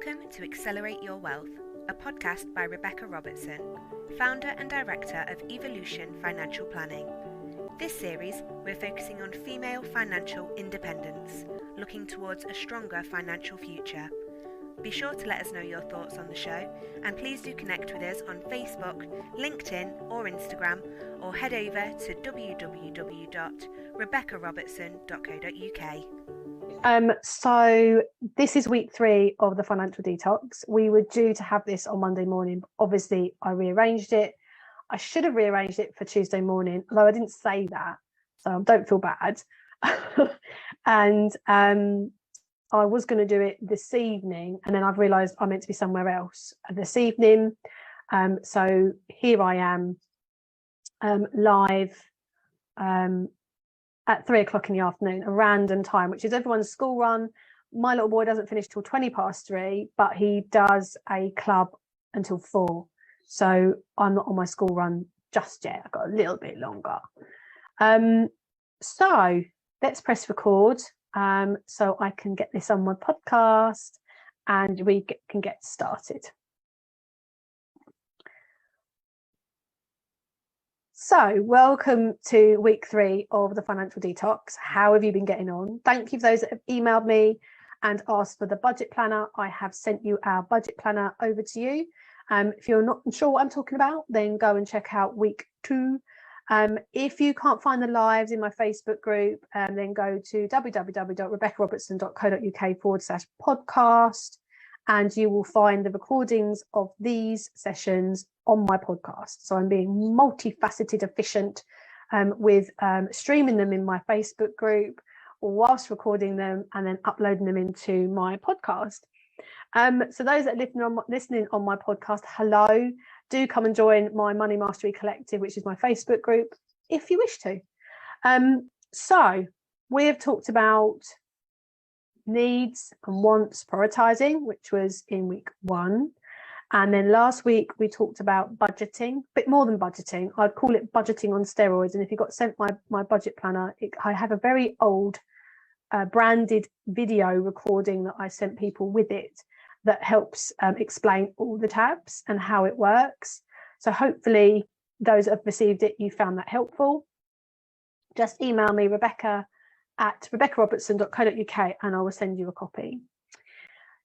Welcome to Accelerate Your Wealth, a podcast by Rebecca Robertson, founder and director of Evolution Financial Planning. This series, we're focusing on female financial independence, looking towards a stronger financial future. Be sure to let us know your thoughts on the show, and please do connect with us on Facebook, LinkedIn or Instagram, or head over to www.rebeccarobertson.co.uk. So this is week 3 of the financial detox. We were due to have this on Monday morning, but obviously I rearranged it. I should have rearranged it for Tuesday morning, although I didn't say that, so don't feel bad. And I was going to do it this evening, and then I've realised I'm meant to be somewhere else this evening. So here I am live at 3 o'clock in the afternoon, a random time, which is everyone's school run. My little boy doesn't finish till 3:20, but he does a club until 4. So I'm not on my school run just yet. I've got a little bit longer. So let's press record so I can get this on my podcast and we can get started. So welcome to week 3 of the financial detox. How have you been getting on? Thank you for those that have emailed me and asked for the budget planner. I have sent you our budget planner over to you. If you're not sure what I'm talking about, then go and check out week 2. If you can't find the lives in my Facebook group, then go to www.rebeccarobertson.co.uk/podcast, and you will find the recordings of these sessions on my podcast. So I'm being multifaceted efficient with streaming them in my Facebook group whilst recording them and then uploading them into my podcast. So those that are listening on my podcast, hello, do come and join my Money Mastery Collective, which is my Facebook group, if you wish to. So we have talked about needs and wants prioritizing, which was in week 1. And then last week we talked about budgeting, a bit more than budgeting. I'd call it budgeting on steroids. And if you got sent my budget planner, I have a very old branded video recording that I sent people with it that helps explain all the tabs and how it works. So hopefully those that have received it, you found that helpful. Just email me, rebecca@rebeccarobertson.co.uk, and I will send you a copy.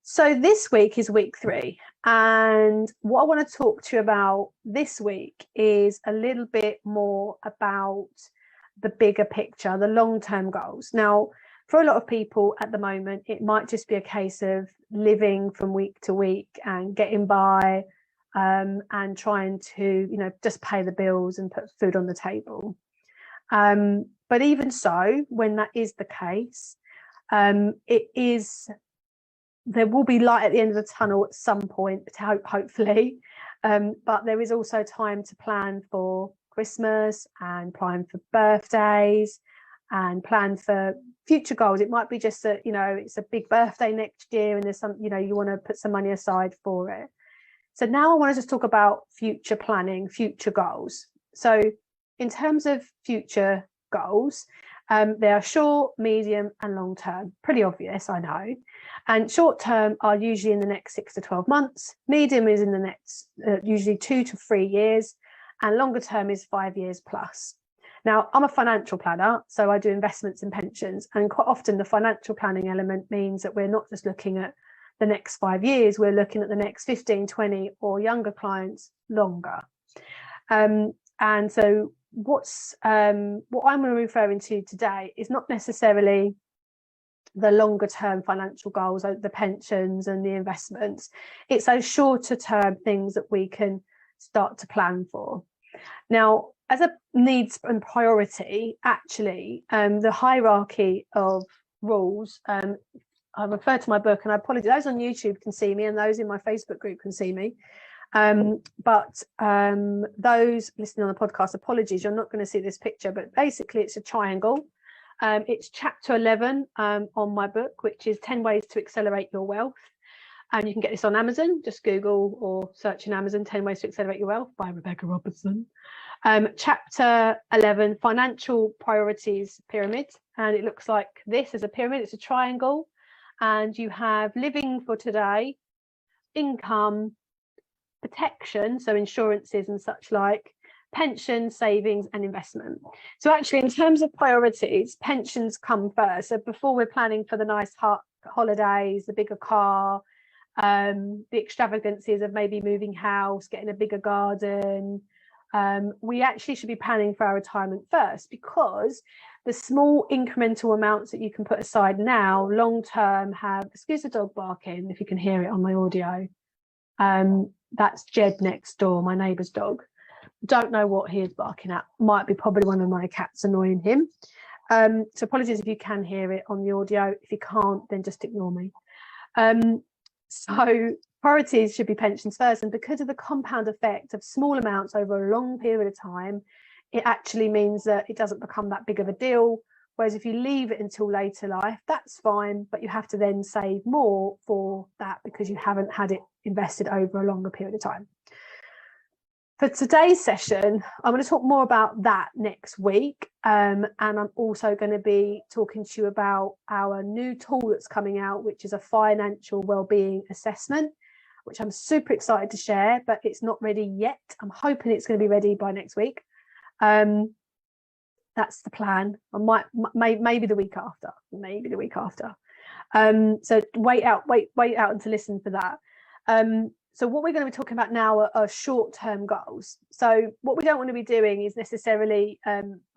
So this week is week 3, and what I want to talk to you about this week is a little bit more about the bigger picture, the long-term goals. Now, for a lot of people at the moment, it might just be a case of living from week to week and getting by and trying to, just pay the bills and put food on the table. But even so, when that is the case, there will be light at the end of the tunnel at some point, hopefully. But there is also time to plan for Christmas and plan for birthdays and plan for future goals. It might be just that, it's a big birthday next year and there's some, you want to put some money aside for it. So now I want to just talk about future planning, future goals. So in terms of future goals, they are short, medium and long term. Pretty obvious, I know. And short term are usually in the next 6 to 12 months. Medium is in the next usually 2 to 3 years, and longer term is 5 years plus. Now, I'm a financial planner, so I do investments and pensions, and quite often the financial planning element means that we're not just looking at the next 5 years, we're looking at the next 15, 20 or younger clients longer. And so what I'm referring to today is not necessarily the longer term financial goals, like the pensions and the investments. It's those shorter term things that we can start to plan for. Now, as a needs and priority, actually, the hierarchy of rules, I refer to my book, and I apologize, those on YouTube can see me and those in my Facebook group can see me. But those listening on the podcast, apologies, you're not going to see this picture, but basically it's a triangle. It's chapter 11 on my book, which is 10 ways to accelerate your wealth. And you can get this on Amazon. Just Google or search in Amazon, 10 ways to accelerate your wealth by Rebecca Robertson. Chapter 11, financial priorities pyramid. And it looks like this as a pyramid. It's a triangle. And you have living for today, income, protection, so insurances and such like, pension, savings and investment. So actually, in terms of priorities, pensions come first. So before we're planning for the nice holidays, the bigger car, the extravagances of maybe moving house, getting a bigger garden, we actually should be planning for our retirement first, because the small incremental amounts that you can put aside now long term have, excuse the dog barking if you can hear it on my audio, that's Jed next door, my neighbour's dog. Don't know what he is barking at. Might be probably one of my cats annoying him. So apologies if you can hear it on the audio. If you can't, then just ignore me. So priorities should be pensions first, and because of the compound effect of small amounts over a long period of time, it actually means that it doesn't become that big of a deal. Whereas if you leave it until later life, that's fine, but you have to then save more for that because you haven't had it invested over a longer period of time. For today's session, I'm going to talk more about that next week, and I'm also going to be talking to you about our new tool that's coming out, which is a financial wellbeing assessment, which I'm super excited to share, but it's not ready yet. I'm hoping it's going to be ready by next week. That's the plan. I maybe the week after, so wait out and to listen for that. So what we're going to be talking about now are short-term goals. So what we don't want to be doing is necessarily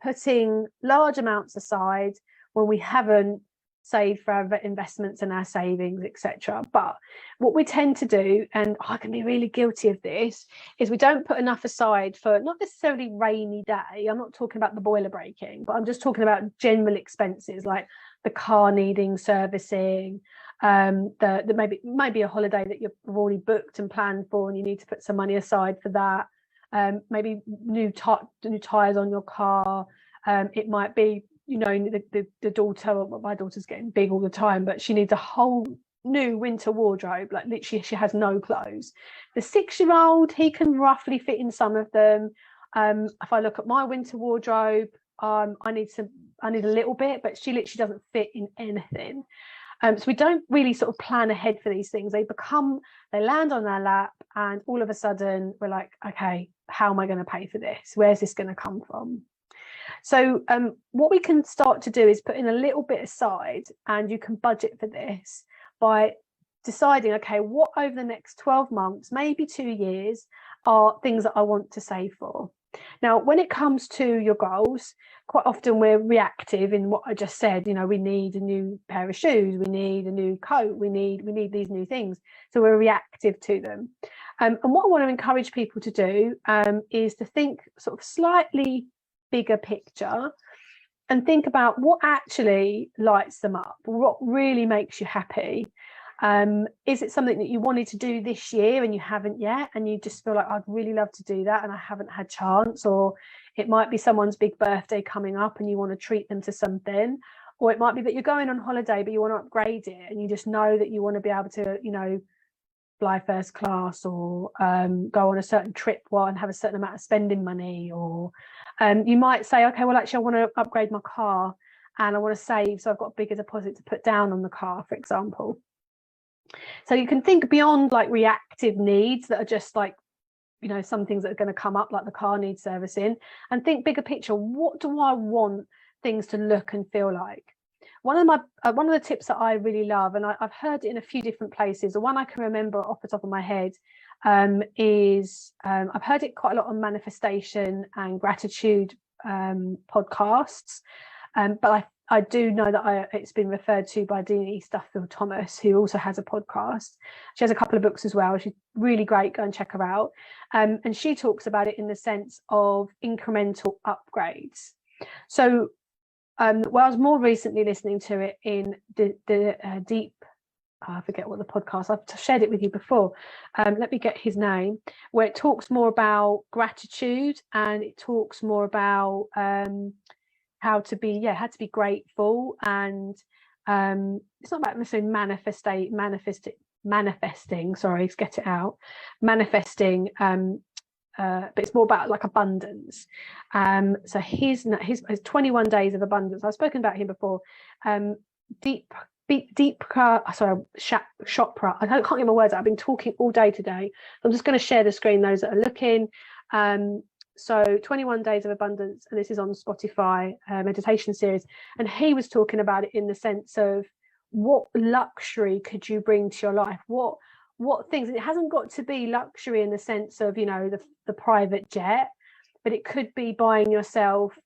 putting large amounts aside when we haven't saved for our investments and our savings, etc. But what we tend to do, and I can be really guilty of this, is we don't put enough aside for not necessarily rainy day. I'm not talking about the boiler breaking, but I'm just talking about general expenses like the car needing servicing, the maybe a holiday that you've already booked and planned for, and you need to put some money aside for that. Maybe new tires on your car. It might be, you know, the daughter, well, my daughter's getting big all the time, but she needs a whole new winter wardrobe. Like literally, she has no clothes. The 6-year-old, he can roughly fit in some of them. If I look at my winter wardrobe, I need a little bit, but she literally doesn't fit in anything. So we don't really sort of plan ahead for these things. They land on our lap, and all of a sudden we're like, okay, how am I going to pay for this? Where's this going to come from? So what we can start to do is put in a little bit aside, and you can budget for this by deciding, okay, what over the next 12 months, maybe 2 years, are things that I want to save for. Now, when it comes to your goals, quite often we're reactive in what I just said. You know, we need a new pair of shoes, we need a new coat, we need these new things. So we're reactive to them. And what I want to encourage people to do is to think sort of slightly bigger picture and think about what actually lights them up, what really makes you happy. Is it something that you wanted to do this year and you haven't yet, and you just feel like I'd really love to do that and I haven't had chance? Or it might be someone's big birthday coming up and you want to treat them to something, or it might be that you're going on holiday but you want to upgrade it and you just know that you want to be able to, you know, fly first class, or go on a certain trip and have a certain amount of spending money. Or you might say, okay, well actually I want to upgrade my car and I want to save, so I've got a bigger deposit to put down on the car, for example. So you can think beyond like reactive needs that are just like, you know, some things that are going to come up, like the car needs servicing, and think bigger picture. What do I want things to look and feel like? One of the tips that I really love, and I've heard it in a few different places, the one I can remember off the top of my head is I've heard it quite a lot on manifestation and gratitude podcasts, but I do know that it's been referred to by Denise Duffield Thomas, who also has a podcast. She has a couple of books as well. She's really great. Go and check her out. And she talks about it in the sense of incremental upgrades. So well, I was more recently listening to it in the deep, I forget what the podcast, I've shared it with you before. Let me get his name, where it talks more about gratitude, and it talks more about how to be grateful, and it's not about necessarily manifesting, sorry, let's get it out, manifesting, but it's more about like abundance. So his 21 days of abundance, I've spoken about him before. Deep Chopra. I can't get my words out. I've been talking all day today. I'm just going to share the screen, those that are looking. So 21 Days of Abundance, and this is on Spotify, meditation series. And he was talking about it in the sense of what luxury could you bring to your life? What things, and it hasn't got to be luxury in the sense of, the private jet, but it could be buying yourself,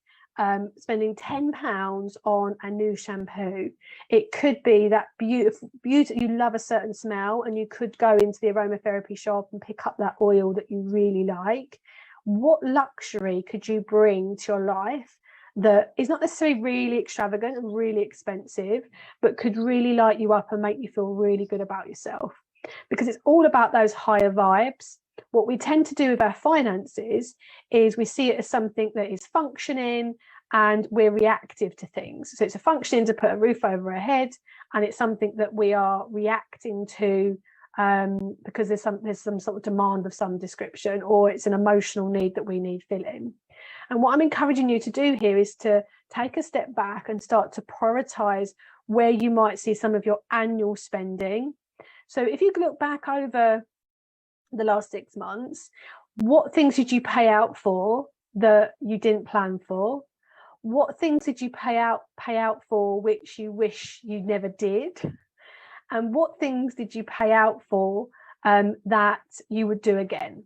spending £10 on a new shampoo. It could be that beautiful, you love a certain smell, and you could go into the aromatherapy shop and pick up that oil that you really like. What luxury could you bring to your life that is not necessarily really extravagant and really expensive, but could really light you up and make you feel really good about yourself? Because it's all about those higher vibes. What we tend to do with our finances is we see it as something that is functioning, and we're reactive to things. So it's a functioning to put a roof over our head, and it's something that we are reacting to because there's some sort of demand of some description, or it's an emotional need that we need filling. And what I'm encouraging you to do here is to take a step back and start to prioritize where you might see some of your annual spending. So if you look back over the last 6 months, what things did you pay out for that you didn't plan for? What things did you pay out for which you wish you never did? And what things did you pay out for that you would do again?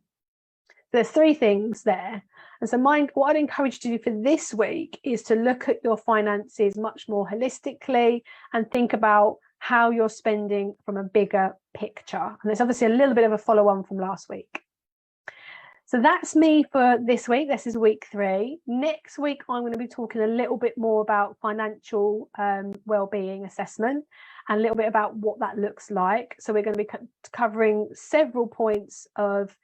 There's 3 things there. And so what I'd encourage you to do for this week is to look at your finances much more holistically and think about how you're spending from a bigger picture. And there's obviously a little bit of a follow-on from last week. So that's me for this week. This is week 3. Next week, I'm going to be talking a little bit more about financial well-being assessment and a little bit about what that looks like. So we're going to be covering several points of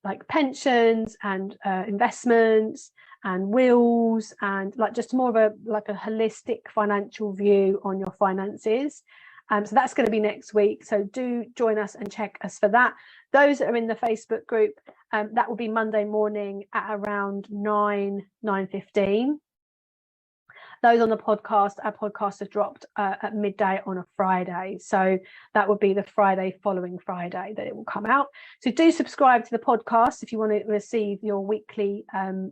like pensions and investments and wills, and like just more of a holistic financial view on your finances. So that's going to be next week. So do join us and check us for that. Those that are in the Facebook group, that will be Monday morning at around 9:15. Those on the podcast, our podcast is dropped at midday on a Friday. So that would be the Friday following Friday that it will come out. So do subscribe to the podcast if you want to receive your weekly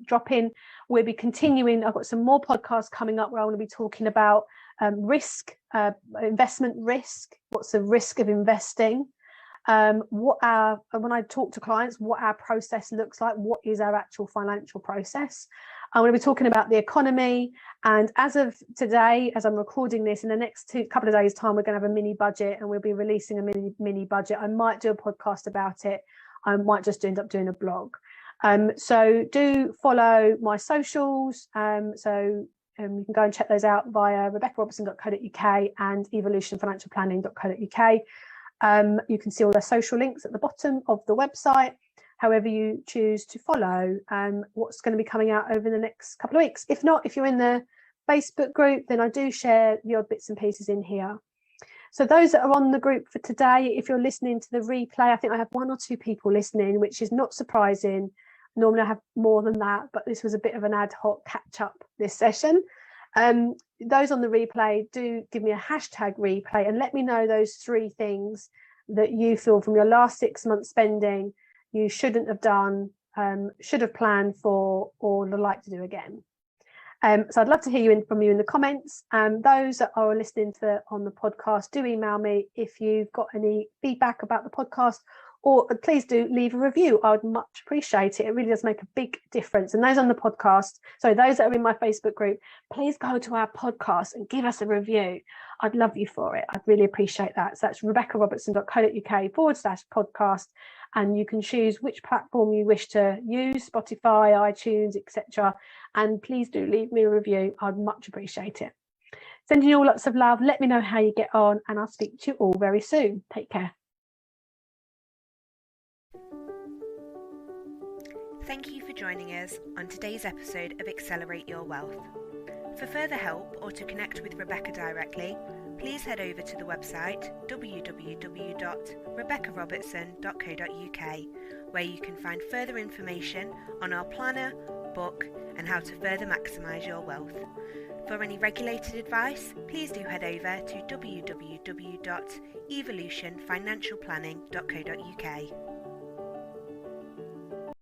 drop-in. We'll be continuing. I've got some more podcasts coming up where I want to be talking about risk, investment risk. What's the risk of investing? When I talk to clients, what our process looks like, what is our actual financial process. I'm going to be talking about the economy, and as of today, as I'm recording this, in the next couple of days' time, we're going to have a mini budget, and we'll be releasing a mini budget. I might do a podcast about it. I might just end up doing a blog. So do follow my socials. You can go and check those out via rebeccarobertson.co.uk and evolutionfinancialplanning.co.uk. You can see all the social links at the bottom of the website, however you choose to follow what's going to be coming out over the next couple of weeks. If not, if you're in the Facebook group, then I do share the odd bits and pieces in here. So those that are on the group for today, if you're listening to the replay, I think I have 1 or 2 people listening, which is not surprising. Normally I have more than that, but this was a bit of an ad hoc catch up this session. Those on the replay, do give me a hashtag replay and let me know those 3 things that you feel from your last 6 months spending you shouldn't have done, should have planned for, or would like to do again. So I'd love to hear from you in the comments. Those that are listening on the podcast, do email me if you've got any feedback about the podcast, or please do leave a review. I would much appreciate it. It really does make a big difference. And those on the podcast, those that are in my Facebook group, please go to our podcast and give us a review. I'd love you for it. I'd really appreciate that. So that's rebeccarobertson.co.uk/podcast. And you can choose which platform you wish to use, Spotify, iTunes, etc. And please do leave me a review. I'd much appreciate it. Sending you all lots of love. Let me know how you get on, and I'll speak to you all very soon. Take care. Thank you for joining us on today's episode of Accelerate Your Wealth. For further help or to connect with Rebecca directly, please head over to the website www.rebeccarobertson.co.uk, where you can find further information on our planner, book, and how to further maximise your wealth. For any regulated advice, please do head over to www.evolutionfinancialplanning.co.uk.